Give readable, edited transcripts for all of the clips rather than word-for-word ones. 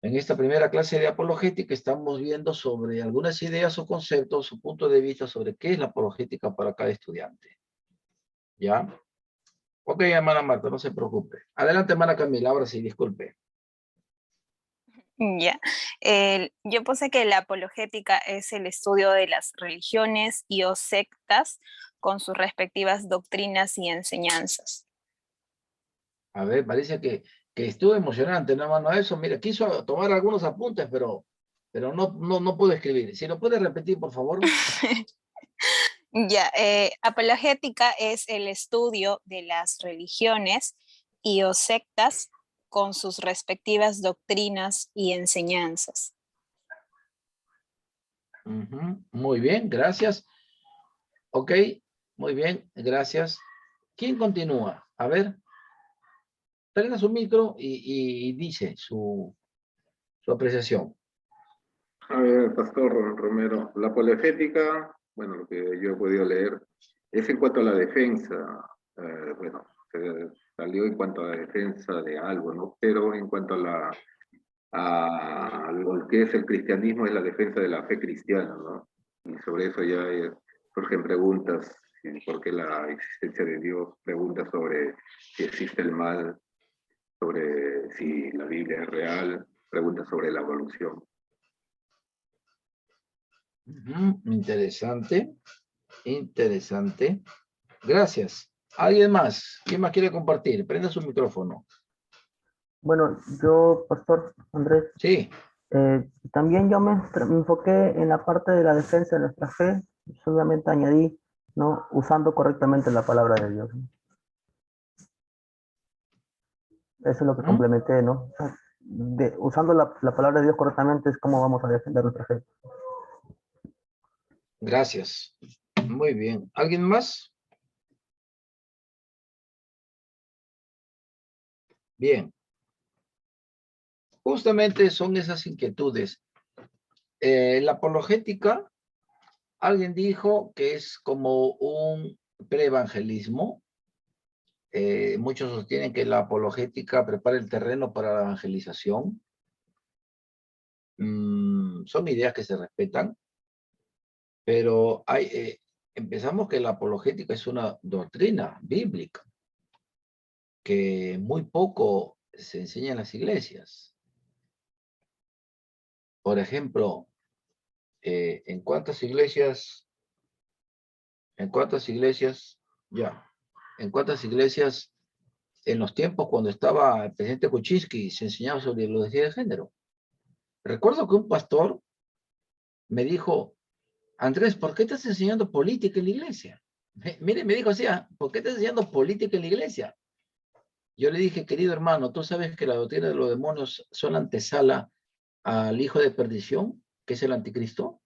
En esta primera clase de apologética estamos viendo sobre algunas ideas o conceptos, su punto de vista sobre qué es la apologética para cada estudiante. ¿Ya? Ok, hermana Marta, no se preocupe. Adelante, hermana Camila, ahora sí, disculpe. Ya. Yo puse que la apologética es el estudio de las religiones y o sectas con sus respectivas doctrinas y enseñanzas. A ver, parece que estuvo emocionante, ¿no, hermano? Eso, mira, quiso tomar algunos apuntes, pero no pudo escribir. Si lo puede repetir, por favor. Ya, apologética es el estudio de las religiones y o sectas con sus respectivas doctrinas y enseñanzas. Muy bien, gracias. Ok, muy bien, gracias. ¿Quién continúa? A ver, prenda su micro y dice su apreciación. A ver, Pastor Romero, la apologética, bueno, lo que yo he podido leer, es en cuanto a la defensa, bueno, se salió en cuanto a la defensa de algo, ¿no? Pero en cuanto a lo que es el cristianismo, es la defensa de la fe cristiana, ¿no? Y sobre eso ya surgen preguntas, ¿por qué la existencia de Dios? Preguntas sobre si existe el mal, sobre si la Biblia es real, preguntas sobre la evolución. Interesante, interesante. Gracias. ¿Alguien más? ¿Quién más quiere compartir? Prenda su micrófono. Bueno, yo, Pastor Andrés, Sí. también yo me enfoqué en la parte de la defensa de nuestra fe, solamente añadí, ¿no? Usando correctamente la palabra de Dios, ¿no? Eso es lo que complementé, ¿no? Usando la palabra de Dios correctamente es como vamos a defender nuestra fe. Gracias. Muy bien. ¿Alguien más? Bien. Justamente son esas inquietudes. La apologética, alguien dijo que es como un preevangelismo. Muchos sostienen que la apologética prepara el terreno para la evangelización. Son ideas que se respetan, pero empezamos que la apologética es una doctrina bíblica que muy poco se enseña en las iglesias. Por ejemplo, ¿en cuántas iglesias, ya, en cuántas iglesias en los tiempos cuando estaba el presidente Kuczynski se enseñaba sobre ideología de género? Recuerdo que un pastor me dijo, Andrés, ¿por qué estás enseñando política en la iglesia? Mire, me dijo así, ¿por qué estás enseñando política en la iglesia? Yo le dije, querido hermano, tú sabes que la doctrina de los demonios son la antesala al hijo de perdición, que es el anticristo,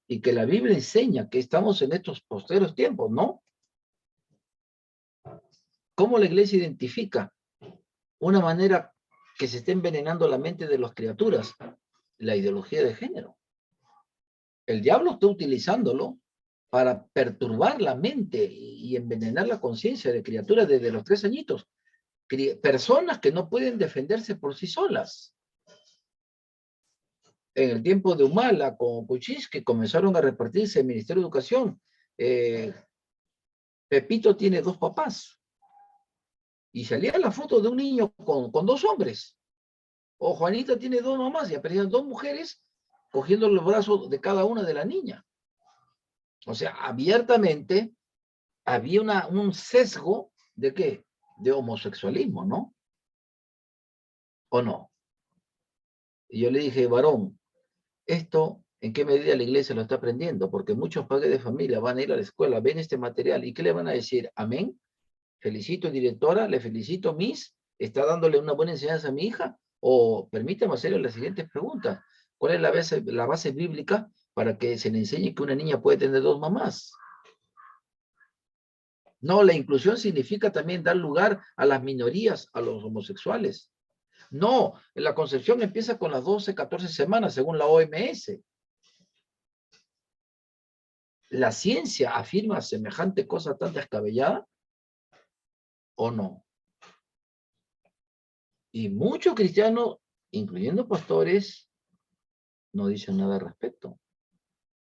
y que la Biblia enseña que estamos en estos posteros tiempos, ¿no? ¿Cómo la iglesia identifica una manera que se está envenenando la mente de las criaturas? La ideología de género. El diablo está utilizándolo para perturbar la mente y envenenar la conciencia de criaturas desde los 3 añitos. Personas que no pueden defenderse por sí solas. En el tiempo de Humala, con Kuczynski, comenzaron a repartirse el Ministerio de Educación. Pepito tiene 2 papás. Y salía la foto de un niño con 2 hombres. O Juanita tiene 2 mamás y aparecían 2 mujeres cogiendo los brazos de cada una de la niña. O sea, abiertamente había un sesgo de ¿qué? De homosexualismo, ¿no? ¿O no? Y yo le dije, varón, esto, ¿en qué medida la iglesia lo está aprendiendo? Porque muchos padres de familia van a ir a la escuela, ven este material, ¿y qué le van a decir? Amén. Felicito, directora, le felicito, Miss, ¿está dándole una buena enseñanza a mi hija? O permítame hacerle las siguientes preguntas. ¿Cuál es la base bíblica para que se le enseñe que una niña puede tener 2 mamás? No, la inclusión significa también dar lugar a las minorías, a los homosexuales. No, la concepción empieza con las 12, 14 semanas, según la OMS. ¿La ciencia afirma semejante cosa tan descabellada o no? Y muchos cristianos incluyendo pastores, no dicen nada al respecto.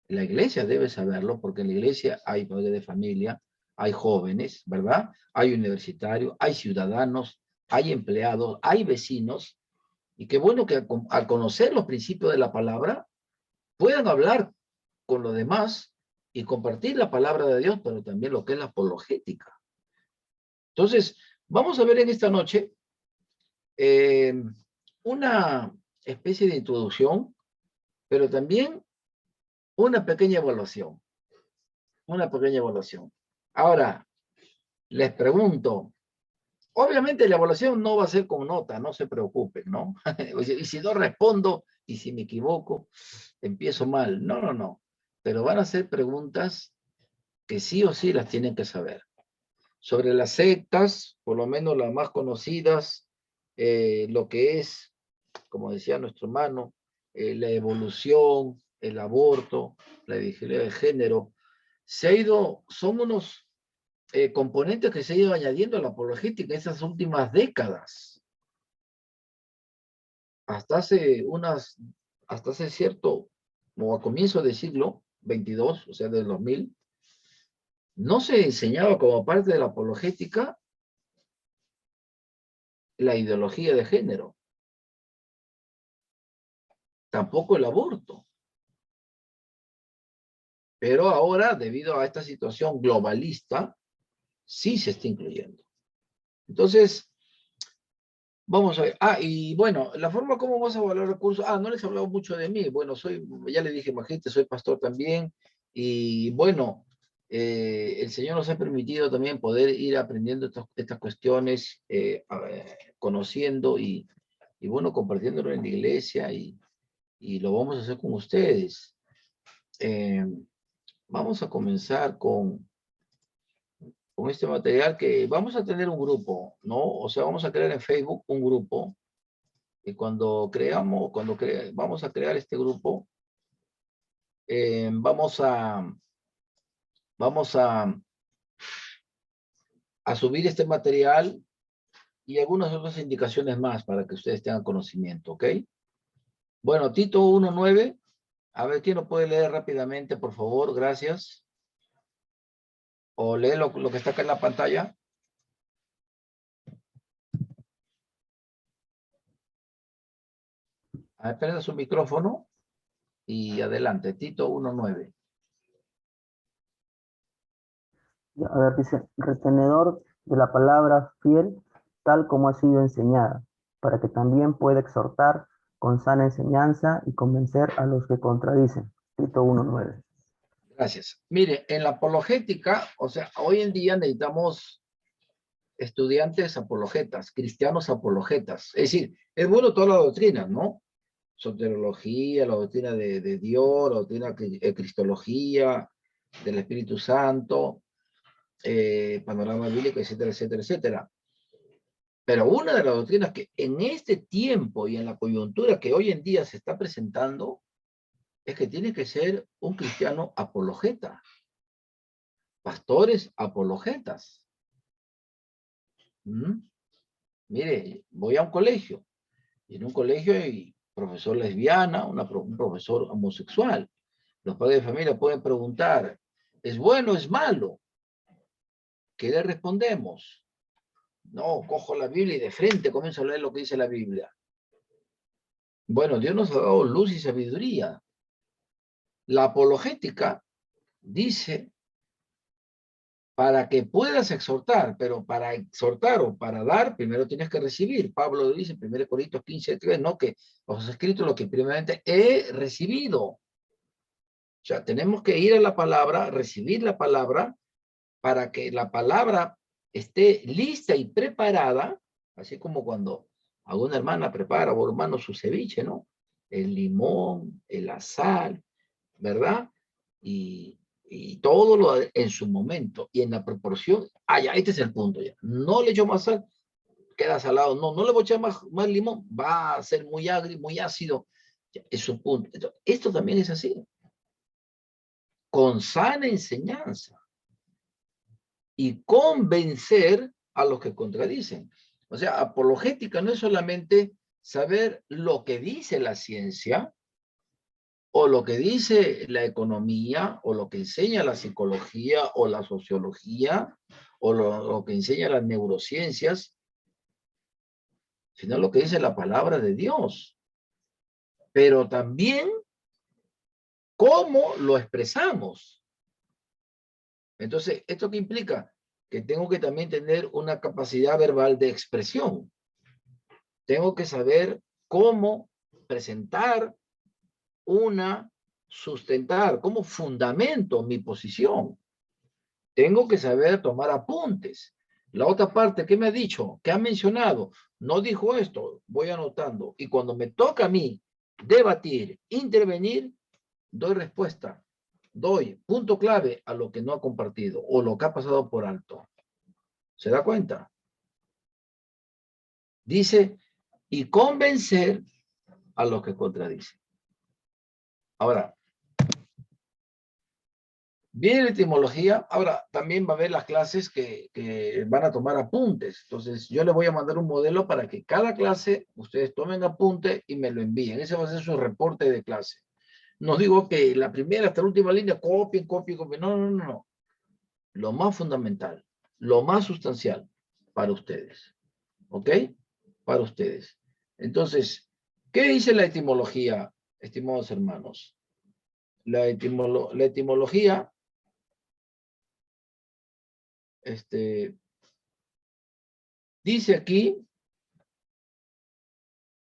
La iglesia debe saberlo porque en la iglesia hay padres de familia, hay jóvenes, ¿verdad? Hay universitarios, hay ciudadanos, hay empleados, hay vecinos. Y qué bueno que al conocer los principios de la palabra, puedan hablar con los demás y compartir la palabra de Dios, pero también lo que es la apologética. Entonces, vamos a ver en esta noche una especie de introducción, pero también una pequeña evaluación. Una pequeña evaluación. Ahora, les pregunto, obviamente la evaluación no va a ser con nota, no se preocupen, ¿no? Y si no respondo, y si me equivoco, empiezo mal. No, no, no. Pero van a ser preguntas que sí o sí las tienen que saber. Sobre las sectas, por lo menos las más conocidas, lo que es, como decía nuestro hermano, la evolución, el aborto, la ideología de género, son unos componentes que se han ido añadiendo a la apologética en estas últimas décadas. Hasta hace cierto, o a comienzo del siglo XXII, o sea, del 2000, no se enseñaba como parte de la apologética la ideología de género, tampoco el aborto. Pero ahora, debido a esta situación globalista, sí se está incluyendo. Entonces, vamos a ver. Y bueno, la forma como vas a evaluar recursos. No les he hablado mucho de mí. Bueno, ya le dije, imagínate, soy pastor también. Y bueno, el Señor nos ha permitido también poder ir aprendiendo estas cuestiones, conociendo y bueno, compartiéndolo en la iglesia y lo vamos a hacer con ustedes. Vamos a comenzar con este material que vamos a tener un grupo, ¿no? O sea, vamos a crear en Facebook un grupo y vamos a crear este grupo, vamos a subir este material y algunas otras indicaciones más para que ustedes tengan conocimiento, ¿ok? Bueno, Tito 1:9, a ver, ¿quién lo puede leer rápidamente, por favor? Gracias. O lee lo que está acá en la pantalla. Prenda su micrófono y adelante, Tito 1:9. A ver, dice, retenedor de la palabra fiel, tal como ha sido enseñada, para que también pueda exhortar con sana enseñanza y convencer a los que contradicen. Tito 1:9. Gracias. Mire, en la apologética, o sea, hoy en día necesitamos estudiantes apologetas, cristianos apologetas. Es decir, es bueno toda la doctrina, ¿no? Soteriología, la doctrina de Dios, la doctrina de cristología, del Espíritu Santo, panorama bíblico, etcétera, etcétera, etcétera. Pero una de las doctrinas que en este tiempo y en la coyuntura que hoy en día se está presentando es que tiene que ser un cristiano apologeta. Pastores apologetas. Mire, voy a un colegio, y en un colegio hay profesor lesbiana, un profesor homosexual. Los padres de familia pueden preguntar, ¿es bueno o es malo? ¿Qué le respondemos? No, cojo la Biblia y de frente comienzo a leer lo que dice la Biblia. Bueno, Dios nos ha dado luz y sabiduría. La apologética dice para que puedas exhortar, pero para exhortar o para dar, primero tienes que recibir. Pablo dice en 1 Corintios 15:3, no, que os he escrito lo que primeramente he recibido. O sea, tenemos que ir a la palabra, recibir la palabra, para que la palabra esté lista y preparada, así como cuando alguna hermana prepara, o hermano, su ceviche, ¿no? El limón, la sal, ¿verdad? Y todo lo en su momento y en la proporción. Ya, este es el punto ya. No le echo más sal, queda salado. No le voy a echar más limón, va a ser muy agrio, muy ácido. Ya, es su punto. Entonces, esto también es así. Con sana enseñanza. Y convencer a los que contradicen. O sea, apologética no es solamente saber lo que dice la ciencia, o lo que dice la economía, o lo que enseña la psicología, o la sociología, o lo que enseña las neurociencias, sino lo que dice la palabra de Dios. Pero también cómo lo expresamos. Entonces, ¿esto qué implica? Que tengo que también tener una capacidad verbal de expresión. Tengo que saber cómo presentar sustentar, cómo fundamento mi posición. Tengo que saber tomar apuntes. La otra parte, ¿qué me ha dicho? ¿Qué ha mencionado? No dijo esto, voy anotando. Y cuando me toca a mí debatir, intervenir, doy respuesta. Doy punto clave a lo que no ha compartido o lo que ha pasado por alto. ¿Se da cuenta? Dice, y convencer a los que contradicen. Ahora, viene la etimología. Ahora, también va a haber las clases que van a tomar apuntes. Entonces, yo les voy a mandar un modelo para que cada clase ustedes tomen apunte y me lo envíen. Ese va a ser su reporte de clase. No digo que la primera hasta la última línea copien, copien, copien. No, no, no, no. Lo más fundamental, lo más sustancial para ustedes. ¿Ok? Para ustedes. Entonces, ¿qué dice la etimología, estimados hermanos? La etimología dice aquí,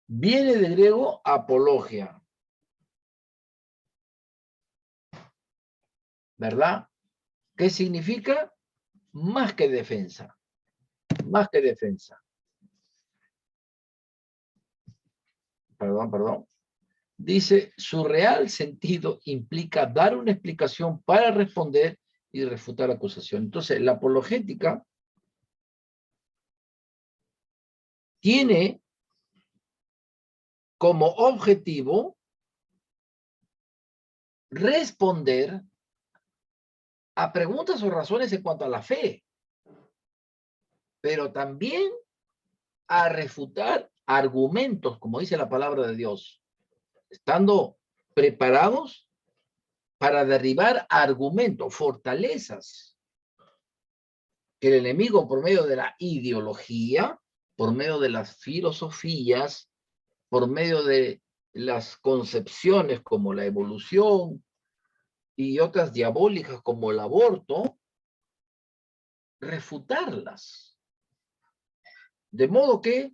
viene de griego apología, ¿verdad? ¿Qué significa? Más que defensa, más que defensa. Perdón. Dice, su real sentido implica dar una explicación para responder y refutar la acusación. Entonces, la apologética tiene como objetivo responder a preguntas o razones en cuanto a la fe, pero también a refutar argumentos, como dice la palabra de Dios, estando preparados para derribar argumentos, fortalezas, que el enemigo por medio de la ideología, por medio de las filosofías, por medio de las concepciones como la evolución y otras diabólicas como el aborto, refutarlas. De modo que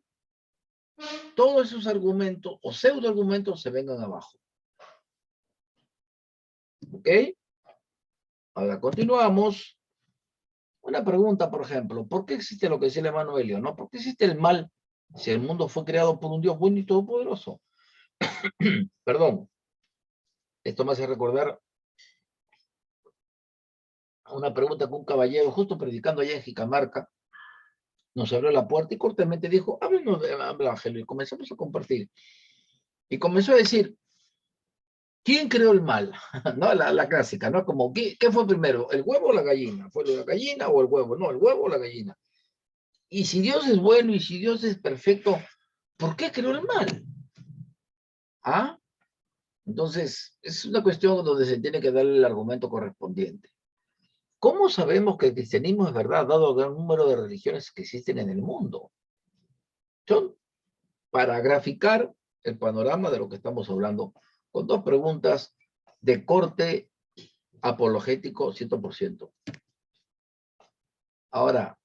todos esos argumentos o pseudoargumentos se vengan abajo. ¿Ok? Ahora continuamos. Una pregunta, por ejemplo, ¿por qué existe lo que decía el hermano Helio? ¿No? ¿Por qué existe el mal si el mundo fue creado por un Dios bueno y todopoderoso? Perdón. Esto me hace recordar una pregunta que un caballero, justo predicando allá en Jicamarca, nos abrió la puerta y cortamente dijo, háblenos de Evangelio, y comenzamos a compartir. Y comenzó a decir, ¿quién creó el mal? ¿No? La clásica, ¿no? Como, ¿qué fue primero? ¿El huevo o la gallina? ¿Fue la gallina o el huevo? No, el huevo o la gallina. Y si Dios es bueno y si Dios es perfecto, ¿por qué creó el mal? ¿Ah? Entonces, es una cuestión donde se tiene que darle el argumento correspondiente. ¿Cómo sabemos que el cristianismo es verdad, dado el gran número de religiones que existen en el mundo? Son para graficar el panorama de lo que estamos hablando, con dos preguntas de corte apologético 100%. Ahora,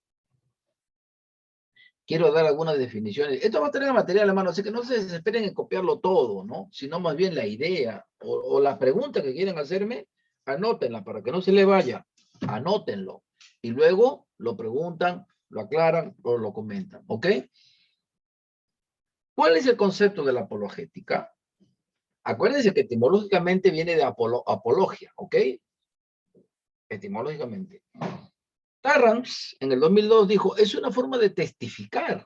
quiero dar algunas definiciones. Esto va a tener material, hermano, así que no se desesperen en copiarlo todo, ¿no? Sino más bien la idea o la pregunta que quieren hacerme, anótenla para que no se le vaya. Anótenlo. Y luego lo preguntan, lo aclaran o lo comentan, ¿ok? ¿Cuál es el concepto de la apologética? Acuérdense que etimológicamente viene de apologia, ¿ok? Etimológicamente. Tarrant en el 2002 dijo, es una forma de testificar.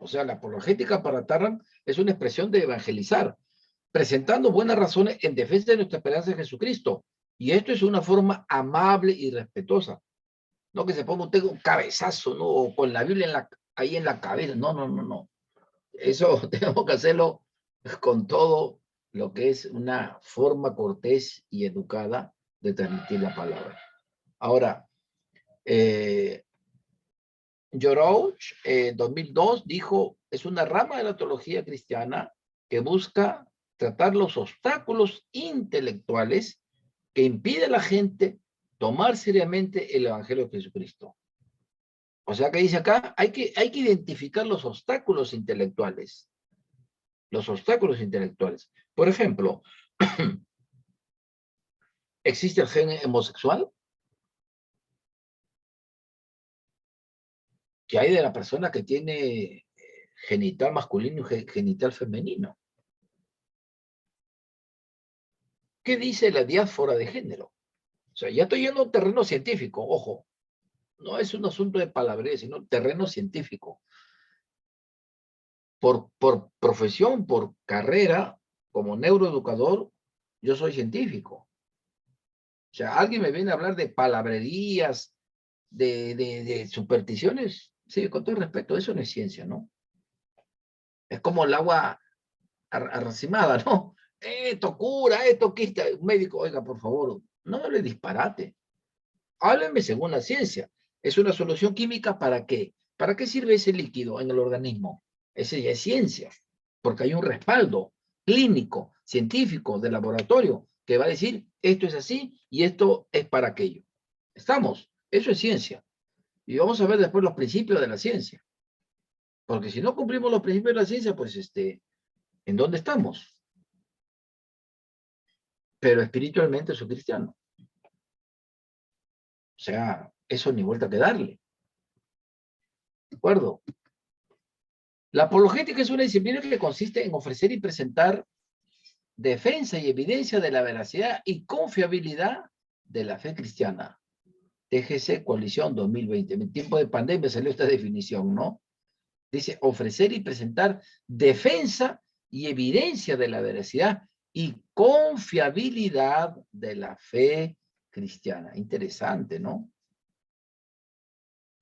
O sea, la apologética para Tarrant es una expresión de evangelizar, presentando buenas razones en defensa de nuestra esperanza en Jesucristo. Y esto es una forma amable y respetuosa. No que se ponga usted un cabezazo, ¿no? O con la Biblia ahí en la cabeza. No, no, no, no. Eso tenemos que hacerlo con todo lo que es una forma cortés y educada de transmitir la palabra. Ahora, Geroch, 2002, dijo, es una rama de la teología cristiana que busca tratar los obstáculos intelectuales que impiden a la gente tomar seriamente el Evangelio de Jesucristo. O sea que dice acá, hay que identificar los obstáculos intelectuales. Los obstáculos intelectuales. Por ejemplo, ¿existe el gen homosexual? ¿Qué hay de la persona que tiene genital masculino y genital femenino? ¿Qué dice la diáspora de género? O sea, ya estoy yendo a un terreno científico, ojo. No es un asunto de palabrería, sino terreno científico. Por profesión, por carrera, como neuroeducador, yo soy científico. O sea, alguien me viene a hablar de palabrerías, de supersticiones. Sí, con todo respeto, eso no es ciencia, ¿no? Es como el agua arracimada, ¿no? Esto cura, esto quita. Un médico, oiga, por favor, no hable disparate. Háblenme según la ciencia. ¿Es una solución química para qué? ¿Para qué sirve ese líquido en el organismo? Ese ya es ciencia, porque hay un respaldo clínico, científico, de laboratorio, que va a decir, esto es así y esto es para aquello. ¿Estamos? Eso es ciencia. Y vamos a ver después los principios de la ciencia. Porque si no cumplimos los principios de la ciencia, pues, ¿en dónde estamos? Pero espiritualmente soy cristiano. O sea, eso ni vuelta que darle. ¿De acuerdo? La apologética es una disciplina que consiste en ofrecer y presentar defensa y evidencia de la veracidad y confiabilidad de la fe cristiana. TGC Coalición 2020. En tiempo de pandemia salió esta definición, ¿no? Dice, ofrecer y presentar defensa y evidencia de la veracidad y confiabilidad de la fe cristiana. Interesante, ¿no?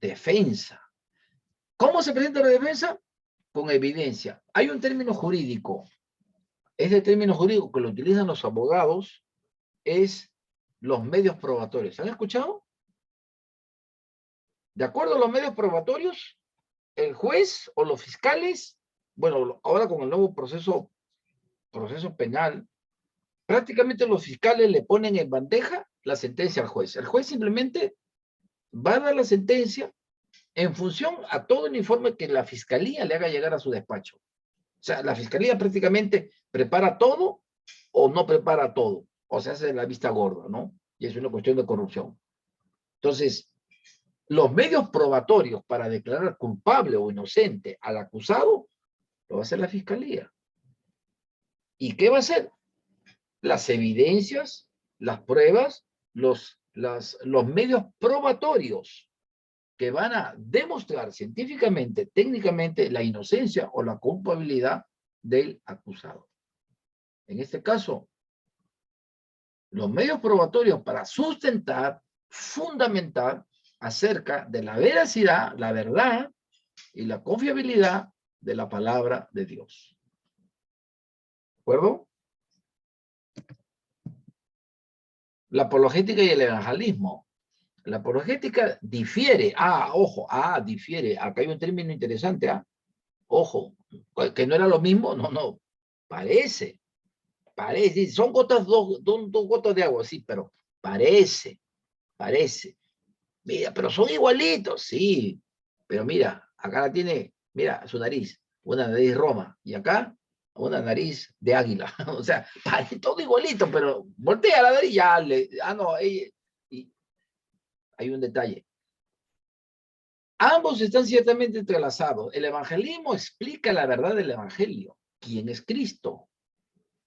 Defensa. ¿Cómo se presenta la defensa? Con evidencia. Hay un término jurídico. Este término jurídico que lo utilizan los abogados es los medios probatorios. ¿Han escuchado? De acuerdo a los medios probatorios, el juez o los fiscales, bueno, ahora con el nuevo proceso penal, prácticamente los fiscales le ponen en bandeja la sentencia al juez. El juez simplemente va a dar la sentencia en función a todo el informe que la fiscalía le haga llegar a su despacho. O sea, la fiscalía prácticamente prepara todo o no prepara todo, o se hace la vista gorda, ¿no? Y es una cuestión de corrupción. Entonces, los medios probatorios para declarar culpable o inocente al acusado, lo va a hacer la fiscalía. ¿Y qué va a hacer? Las evidencias, las pruebas, los medios probatorios que van a demostrar científicamente, técnicamente, la inocencia o la culpabilidad del acusado. En este caso, los medios probatorios para sustentar, fundamentar acerca de la veracidad, la verdad y la confiabilidad de la palabra de Dios. ¿De acuerdo? La apologética y el evangelismo. La apologética difiere. Ojo, difiere. Acá hay un término interesante, Ojo, que no era lo mismo, no. Parece. Son gotas, dos gotas de agua, sí, pero parece. Mira, pero son igualitos, sí. Pero mira, acá la tiene, mira, su nariz, una nariz roma, y acá una nariz de águila. O sea, parece todo igualito, pero voltea la nariz, y hay un detalle. Ambos están ciertamente entrelazados. El evangelismo explica la verdad del evangelio. ¿Quién es Cristo?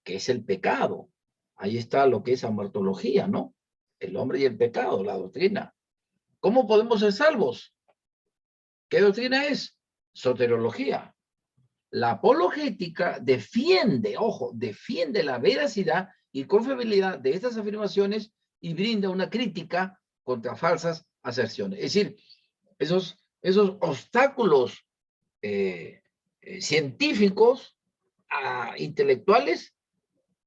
¿Qué es el pecado? Ahí está lo que es amartología, ¿no? El hombre y el pecado, la doctrina. ¿Cómo podemos ser salvos? ¿Qué doctrina es? Soteriología. La apologética defiende la veracidad y confiabilidad de estas afirmaciones y brinda una crítica contra falsas aserciones. Es decir, esos obstáculos científicos, intelectuales,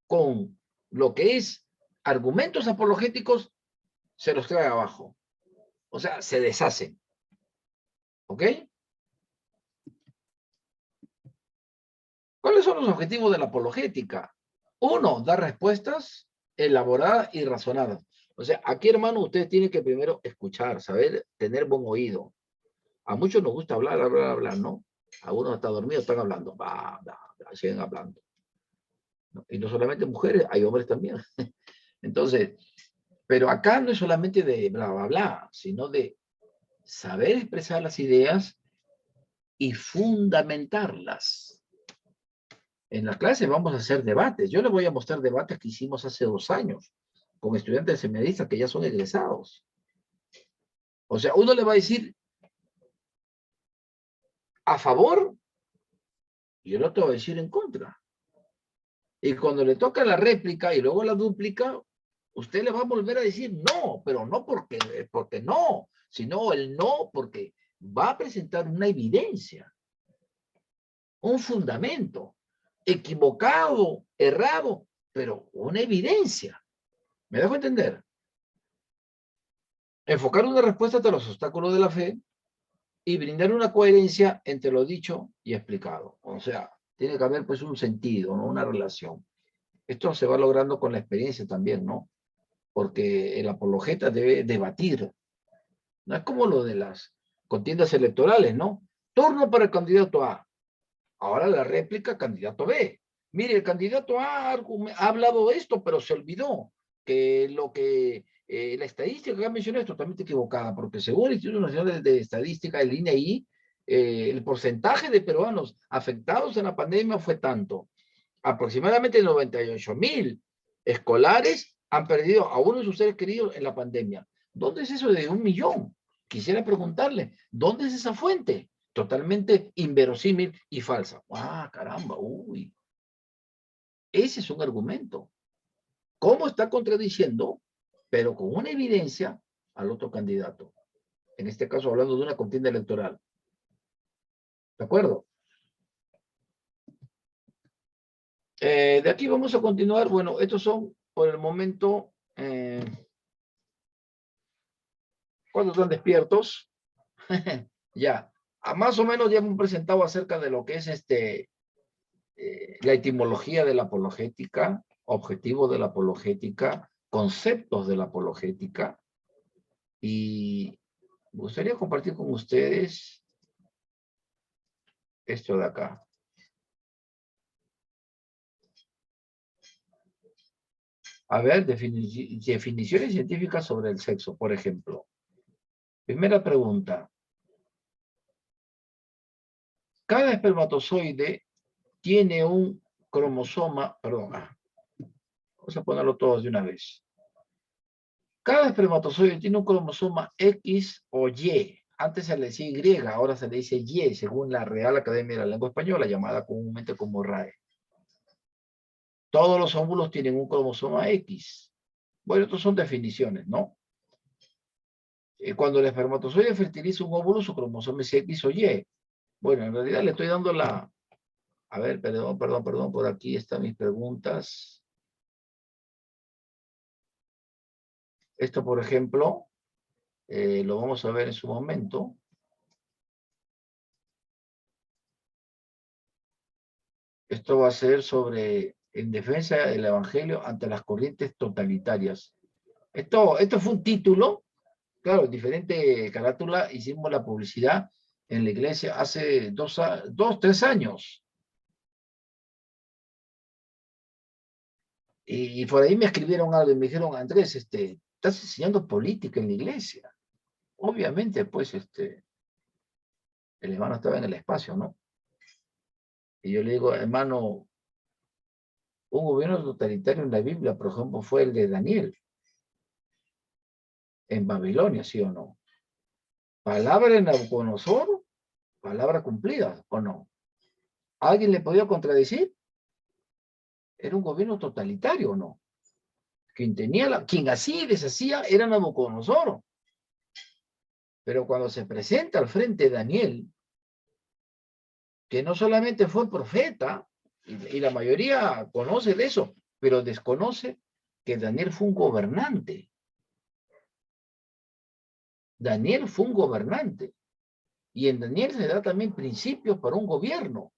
con lo que es argumentos apologéticos, se los trae abajo. O sea, se deshacen. ¿Ok? ¿Cuáles son los objetivos de la apologética? Uno, dar respuestas elaboradas y razonadas. O sea, aquí, hermano, ustedes tienen que primero escuchar, saber, tener buen oído. A muchos nos gusta hablar, hablar, hablar, ¿no? Algunos hasta dormidos están hablando. Siguen hablando. Y no solamente mujeres, hay hombres también. Entonces, pero acá no es solamente de bla, bla, bla, sino de saber expresar las ideas y fundamentarlas. En la clase vamos a hacer debates. Yo les voy a mostrar debates que hicimos hace 2 años con estudiantes seminaristas que ya son egresados. O sea, uno le va a decir a favor y el otro va a decir en contra. Y cuando le toca la réplica y luego la dúplica, usted le va a volver a decir no, pero no porque no, sino el no porque va a presentar una evidencia, un fundamento, equivocado, errado, pero una evidencia. ¿Me dejo entender? Enfocar una respuesta ante los obstáculos de la fe y brindar una coherencia entre lo dicho y explicado. O sea, tiene que haber pues un sentido, ¿no? Una relación. Esto se va logrando con la experiencia también, ¿no? Porque el apologeta debe debatir. No es como lo de las contiendas electorales, ¿no? Turno para el candidato A. Ahora la réplica, candidato B. Mire, el candidato A ha hablado esto, pero se olvidó que lo que la estadística que ha mencionado es totalmente equivocada, porque según el Instituto Nacional de Estadística, el INEI, el porcentaje de peruanos afectados en la pandemia fue tanto. Aproximadamente 98,000 escolares han perdido a uno de sus seres queridos en la pandemia. ¿Dónde es eso de 1 millón? Quisiera preguntarle, ¿dónde es esa fuente? Totalmente inverosímil y falsa. ¡Ah, caramba! ¡Uy! Ese es un argumento. ¿Cómo está contradiciendo, pero con una evidencia, al otro candidato? En este caso, hablando de una contienda electoral. ¿De acuerdo? De aquí vamos a continuar. Bueno, estos son, por el momento, ¿cuántos están despiertos? Ya. Más o menos ya hemos presentado acerca de lo que es la etimología de la apologética, objetivo de la apologética, conceptos de la apologética, y me gustaría compartir con ustedes esto de acá. A ver, definiciones científicas sobre el sexo, por ejemplo. Primera pregunta. Cada espermatozoide tiene un cromosoma, perdón, vamos a ponerlo todos de una vez. Cada espermatozoide tiene un cromosoma X o Y. Antes se le decía Y, ahora se le dice Y, según la Real Academia de la Lengua Española, llamada comúnmente como RAE. Todos los óvulos tienen un cromosoma X. Bueno, estas son definiciones, ¿no? Cuando el espermatozoide fertiliza un óvulo, su cromosoma es X o Y. Bueno, en realidad le estoy dando la... A ver, perdón, por aquí están mis preguntas. Esto, por ejemplo, lo vamos a ver en su momento. Esto va a ser sobre en defensa del evangelio ante las corrientes totalitarias. Esto fue un título, claro, diferente carátula, hicimos la publicidad en la iglesia hace 3 años. Y por ahí me escribieron algo y me dijeron, Andrés, estás enseñando política en la iglesia. Obviamente, pues, el hermano estaba en el espacio, ¿no? Y yo le digo, hermano, un gobierno totalitario en la Biblia, por ejemplo, fue el de Daniel, en Babilonia, ¿sí o no? Palabra de Nabucodonosor, palabra cumplida, ¿o no? ¿Alguien le podía contradecir? Era un gobierno totalitario, ¿o no? Quien así deshacía era Nabucodonosor. Pero cuando se presenta al frente Daniel, que no solamente fue profeta, y la mayoría conoce de eso, pero desconoce que Daniel fue un gobernante. Daniel fue un gobernante. Y en Daniel se da también principios para un gobierno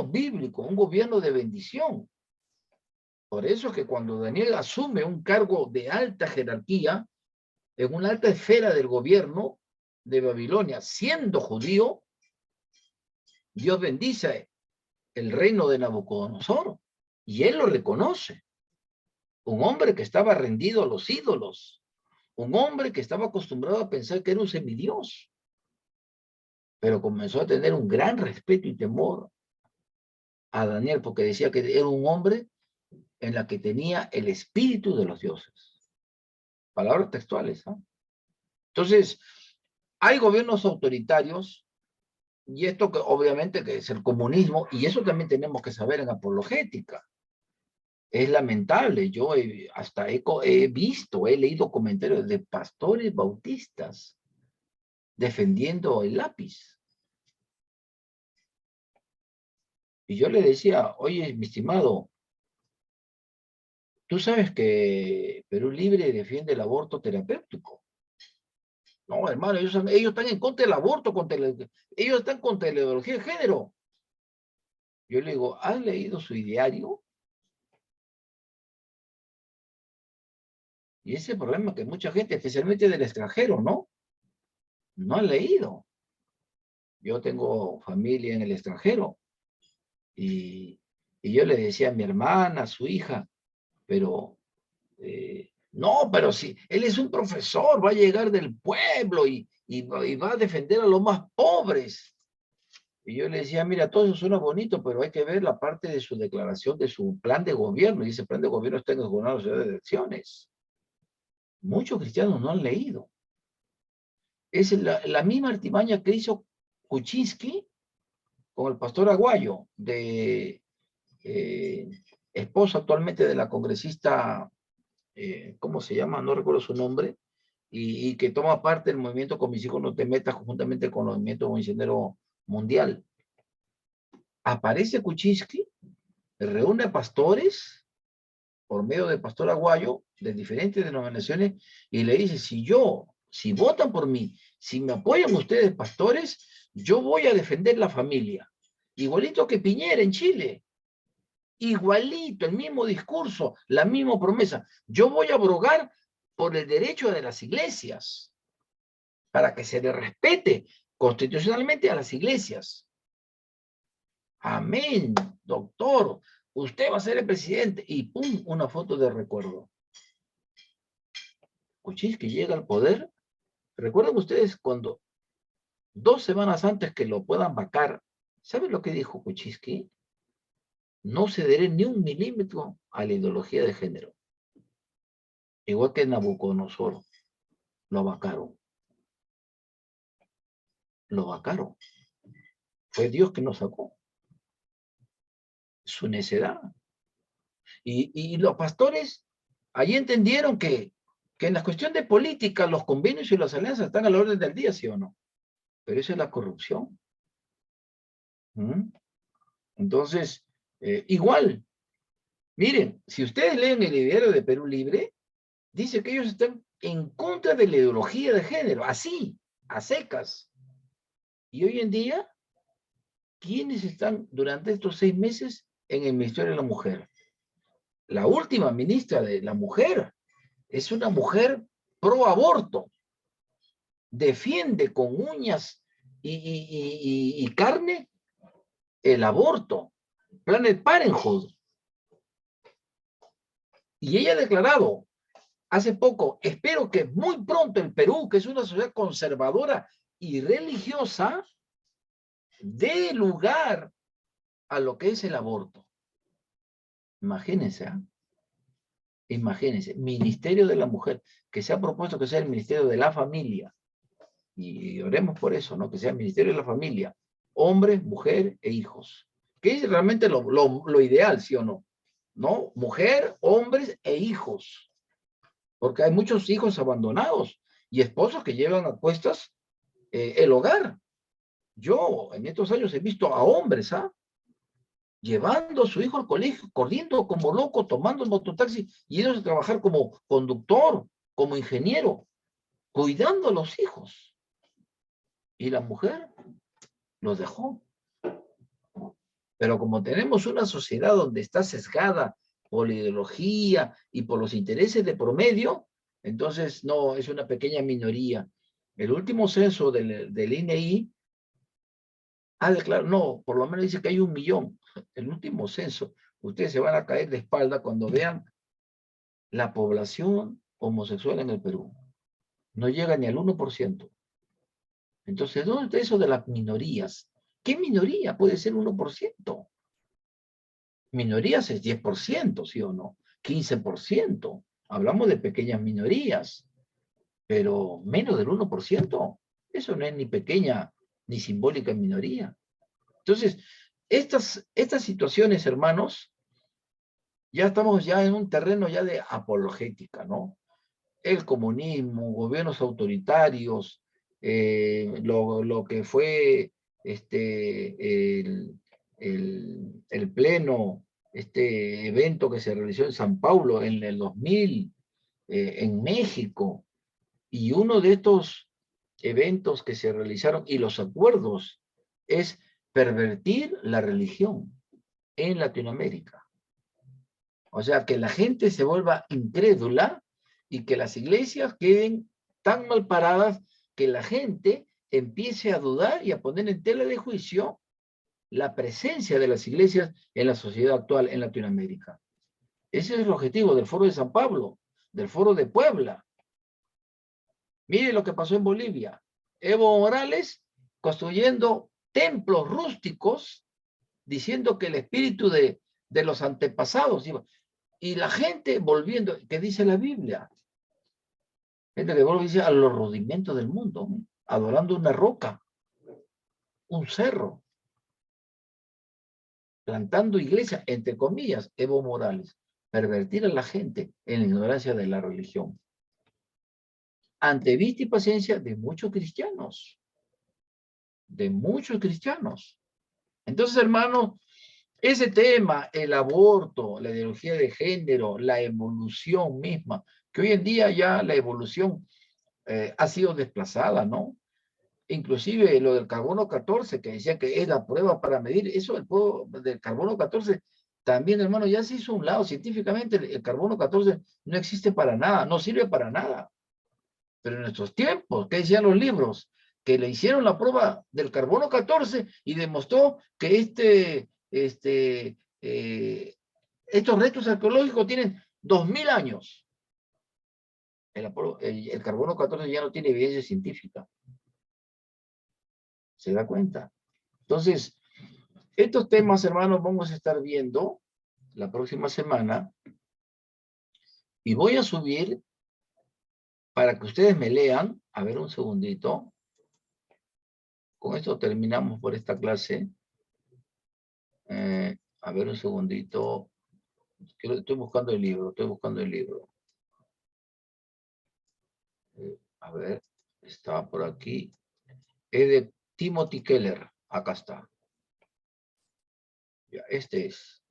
bíblico, un gobierno de bendición. Por eso es que cuando Daniel asume un cargo de alta jerarquía, en una alta esfera del gobierno de Babilonia, siendo judío, Dios bendice el reino de Nabucodonosor y él lo reconoce. Un hombre que estaba rendido a los ídolos, un hombre que estaba acostumbrado a pensar que era un semidios, pero comenzó a tener un gran respeto y temor a Daniel porque decía que era un hombre en la que tenía el espíritu de los dioses. Palabras textuales, ¿eh? Entonces, hay gobiernos autoritarios, y esto que obviamente que es el comunismo, y eso también tenemos que saber en apologética. Es lamentable, yo hasta he visto, he leído comentarios de pastores bautistas defendiendo el lápiz. Y yo le decía, oye, mi estimado, tú sabes que Perú Libre defiende el aborto terapéutico. No, hermano, ellos están en contra del aborto, ellos están contra la ideología de género. Yo le digo, ¿has leído su ideario? Y ese problema que mucha gente, especialmente del extranjero, no ha leído. Yo tengo familia en el extranjero y yo le decía a mi hermana, a su hija, pero no, pero si él es un profesor, va a llegar del pueblo y va a defender a los más pobres. Y yo le decía, mira, todo eso suena bonito, pero hay que ver la parte de su declaración, de su plan de gobierno. Y ese plan de gobierno está en el Jornal Nacional de Elecciones. Muchos cristianos no han leído. Es la misma artimaña que hizo Kuczynski con el pastor Aguayo, esposo actualmente de la congresista, ¿cómo se llama? No recuerdo su nombre, y que toma parte del movimiento Con Mis Hijos No Te Metas, conjuntamente con el movimiento misionero mundial. Aparece Kuczynski, reúne a pastores, por medio del pastor Aguayo, de diferentes denominaciones, y le dice, si votan por mí, si me apoyan ustedes, pastores, yo voy a defender la familia. Igualito que Piñera en Chile. Igualito, el mismo discurso, la misma promesa. Yo voy a abrogar por el derecho de las iglesias, para que se le respete constitucionalmente a las iglesias. Amén, doctor. Usted va a ser el presidente. Y pum, una foto de recuerdo. Kuczynski llega al poder. ¿Recuerdan ustedes cuando 2 semanas antes que lo puedan vacar, ¿saben lo que dijo Kuczynski? No cederé ni un milímetro a la ideología de género. Igual que Nabucodonosor, lo vacaron. Lo vacaron. Fue Dios que nos sacó. Su necedad. Y los pastores ahí entendieron que en la cuestión de política los convenios y las alianzas están a la orden del día, ¿sí o no? Pero eso es la corrupción. Entonces, igual, miren, si ustedes leen el ideario de Perú Libre, dice que ellos están en contra de la ideología de género, así, a secas. Y hoy en día, ¿quiénes están durante estos 6 meses en el Ministerio de la Mujer? La última ministra de la Mujer es una mujer pro aborto. Defiende con uñas y carne el aborto. Planned Parenthood. Y ella ha declarado hace poco, espero que muy pronto el Perú, que es una sociedad conservadora y religiosa, dé lugar a lo que es el aborto. Imagínense, ¿eh? Imagínense, Ministerio de la Mujer, que se ha propuesto que sea el Ministerio de la Familia. Y oremos por eso, ¿no? Que sea el Ministerio de la Familia. Hombre, mujer e hijos. Que es realmente lo ideal, ¿sí o no? ¿No? Mujer, hombres e hijos. Porque hay muchos hijos abandonados y esposos que llevan a cuestas el hogar. Yo en estos años he visto a hombres, llevando a su hijo al colegio, corriendo como loco, tomando el mototaxi y ellos a trabajar como conductor, como ingeniero, cuidando a los hijos. Y la mujer los dejó. Pero como tenemos una sociedad donde está sesgada por la ideología y por los intereses de promedio, entonces no, es una pequeña minoría. El último censo del INEI ha declarado, no, por lo menos dice que hay 1 millón. El último censo, ustedes se van a caer de espalda cuando vean la población homosexual en el Perú. No llega ni al 1%. Entonces, ¿dónde está eso de las minorías? ¿Qué minoría puede ser 1%? Minorías es 10%, ¿sí o no? 15%. Hablamos de pequeñas minorías, pero menos del 1%. Eso no es ni pequeña ni simbólica minoría. Entonces, estas situaciones, hermanos, ya estamos ya en un terreno ya de apologética, ¿no? El comunismo, gobiernos autoritarios, lo que fue el pleno, este evento que se realizó en San Paulo en el 2000, en México, y uno de estos eventos que se realizaron y los acuerdos es pervertir la religión en Latinoamérica. O sea, que la gente se vuelva incrédula y que las iglesias queden tan mal paradas que la gente empiece a dudar y a poner en tela de juicio la presencia de las iglesias en la sociedad actual en Latinoamérica. Ese es el objetivo del Foro de San Pablo, del Foro de Puebla. Mire lo que pasó en Bolivia. Evo Morales construyendo templos rústicos diciendo que el espíritu de los antepasados iba. Y la gente volviendo, ¿qué dice la Biblia? Gente que vuelve a los rudimentos del mundo, adorando una roca, un cerro, plantando iglesias, entre comillas, Evo Morales, pervertir a la gente en la ignorancia de la religión. Ante vista y paciencia de muchos cristianos. De muchos cristianos. Entonces, hermanos, ese tema, el aborto, la ideología de género, la evolución misma, que hoy en día ya la evolución ha sido desplazada, ¿no? Inclusive lo del carbono 14, que decía que es la prueba para medir, eso del carbono 14, también, hermano, ya se hizo a un lado. Científicamente el carbono 14 no existe para nada, no sirve para nada. Pero en nuestros tiempos, ¿qué decían los libros? Que le hicieron la prueba del carbono 14 y demostró que estos restos arqueológicos tienen 2000 años. El carbono 14 ya no tiene evidencia científica. ¿Se da cuenta? Entonces, estos temas, hermanos, vamos a estar viendo la próxima semana y voy a subir para que ustedes me lean. A ver, un segundito. Con esto terminamos por esta clase. A ver, un segundito. Estoy buscando el libro, a ver, estaba por aquí. Es de Timothy Keller. Acá está. Ya, este es.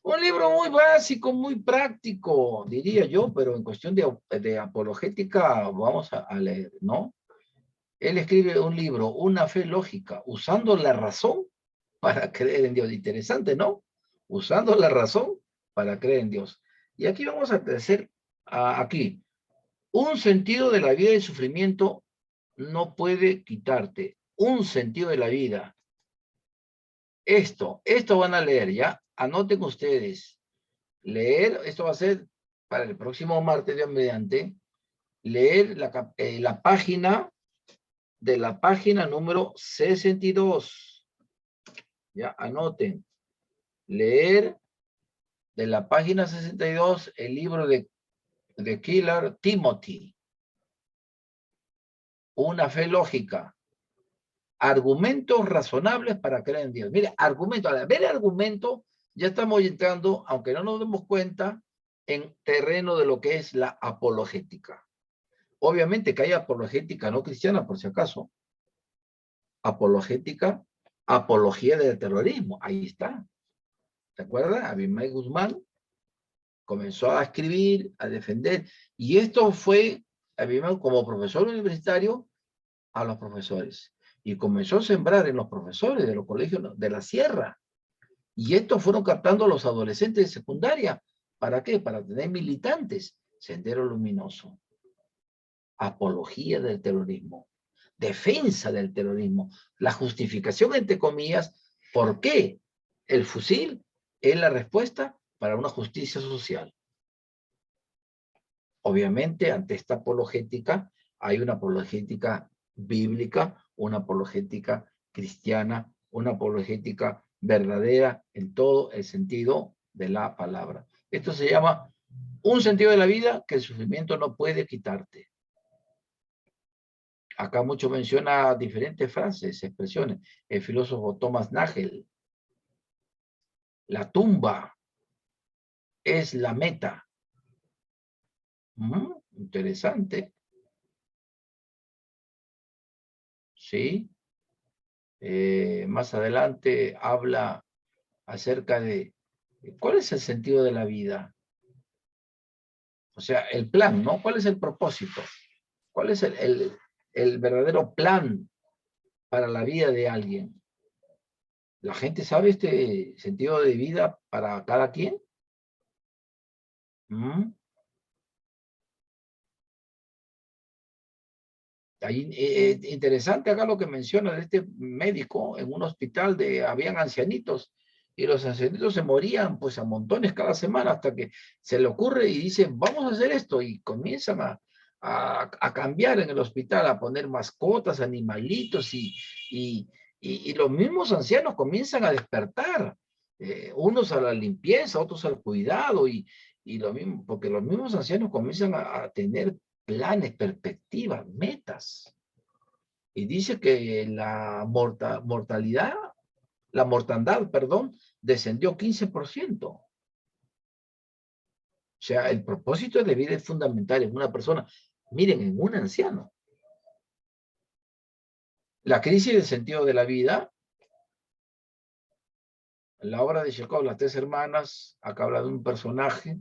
Un libro muy básico, muy práctico, diría yo, pero en cuestión de apologética vamos a leer, ¿no? Él escribe un libro, Una fe lógica, usando la razón para creer en Dios. Interesante, ¿no? Usando la razón para creer en Dios. Y aquí vamos a hacer, aquí, un sentido de la vida y sufrimiento no puede quitarte. Un sentido de la vida. Esto van a leer, ¿ya? Anoten ustedes. Leer, esto va a ser para el próximo martes, Dios mediante, leer la página de la página número 62. Ya, anoten. Leer de la página 62 el libro de Keller, Timothy. Una fe lógica. Argumentos razonables para creer en Dios. Mire, argumento. Al ver argumento, ya estamos entrando, aunque no nos demos cuenta, en terreno de lo que es la apologética. Obviamente que hay apologética no cristiana, por si acaso. apologética, apología del terrorismo. Ahí está. ¿Se acuerdan? Abimael Guzmán comenzó a escribir, a defender, y esto fue, Abimael, como profesor universitario, a los profesores. Y comenzó a sembrar en los profesores de los colegios de la sierra. Y estos fueron captando a los adolescentes de secundaria. ¿Para qué? Para tener militantes. Sendero Luminoso. Apología del terrorismo. Defensa del terrorismo. La justificación, entre comillas, ¿por qué el fusil es la respuesta para una justicia social? Obviamente, ante esta apologética, hay una apologética bíblica, una apologética cristiana, una apologética verdadera en todo el sentido de la palabra. Esto se llama un sentido de la vida que el sufrimiento no puede quitarte. Acá mucho menciona diferentes frases, expresiones. El filósofo Thomas Nagel. La tumba es la meta. Interesante. ¿Sí? Más adelante habla acerca de cuál es el sentido de la vida. O sea, el plan, ¿no? ¿Cuál es el propósito? ¿Cuál es el verdadero plan para la vida de alguien? ¿La gente sabe este sentido de vida para cada quien? Ahí, interesante acá lo que menciona de este médico en un hospital habían ancianitos y los ancianitos se morían pues a montones cada semana hasta que se le ocurre y dicen vamos a hacer esto y comienzan a cambiar en el hospital, a poner mascotas, animalitos y los mismos ancianos comienzan a despertar, unos a la limpieza, otros al cuidado y lo mismo, porque los mismos ancianos comienzan a tener planes, perspectivas, metas. Y dice que la mortandad, perdón, descendió 15%. O sea, el propósito de vida es fundamental en una persona. Miren, en un anciano. La crisis del sentido de la vida, la obra de Chekhov, Las Tres Hermanas, acá habla de un personaje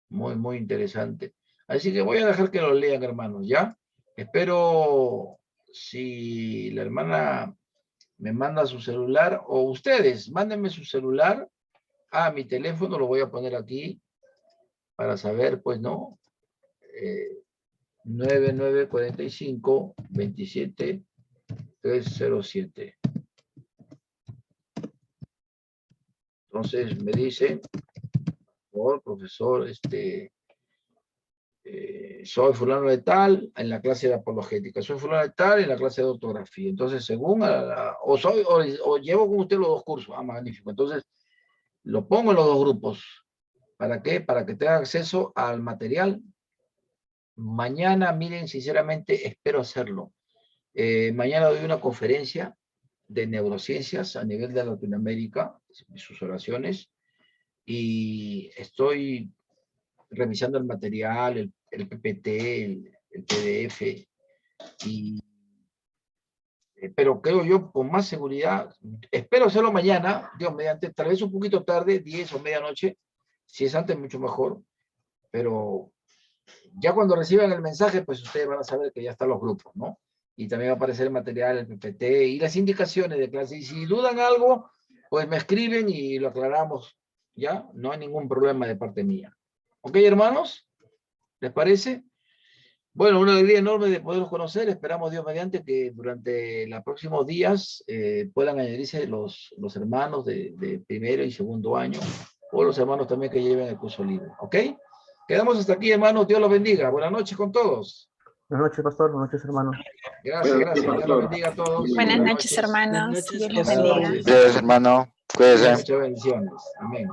muy, muy interesante. Así que voy a dejar que lo lean, hermanos, ¿ya? Espero si la hermana me manda su celular, o ustedes, mándenme su celular a mi teléfono, lo voy a poner aquí para saber, pues, ¿no? 9945-27-307. Entonces me dicen, por profesor, soy fulano de tal en la clase de apologética, soy fulano de tal en la clase de ortografía. Entonces, según, o llevo con usted los dos cursos. Magnífico. Entonces, lo pongo en los dos grupos. ¿Para qué? Para que tenga acceso al material. Mañana, miren, sinceramente, espero hacerlo. Mañana doy una conferencia de neurociencias a nivel de Latinoamérica, sus oraciones, y estoy revisando el material, el PPT, el PDF, pero creo yo con más seguridad, espero hacerlo mañana, Dios mediante, tal vez un poquito tarde, 10 o medianoche, si es antes mucho mejor, pero ya cuando reciban el mensaje, pues ustedes van a saber que ya están los grupos, ¿no? Y también va a aparecer el material, el PPT y las indicaciones de clase, y si dudan algo, pues me escriben y lo aclaramos, ¿ya? No hay ningún problema de parte mía. ¿Ok, hermanos? ¿Les parece? Bueno, una alegría enorme de poderlos conocer. Esperamos, Dios mediante, que durante los próximos días puedan añadirse los hermanos de primero y segundo año, o los hermanos también que lleven el curso libre. ¿Ok? Quedamos hasta aquí, hermanos. Dios los bendiga. Buenas noches con todos. Buenas noches, pastor. Buenas noches, hermano. Gracias, gracias. Dios los bendiga a todos. Buenas noches, hermanos. Buenas noches, Dios los Buenas bendiga. noches. Gracias, hermano. Cuídese. Muchas bendiciones. Amén.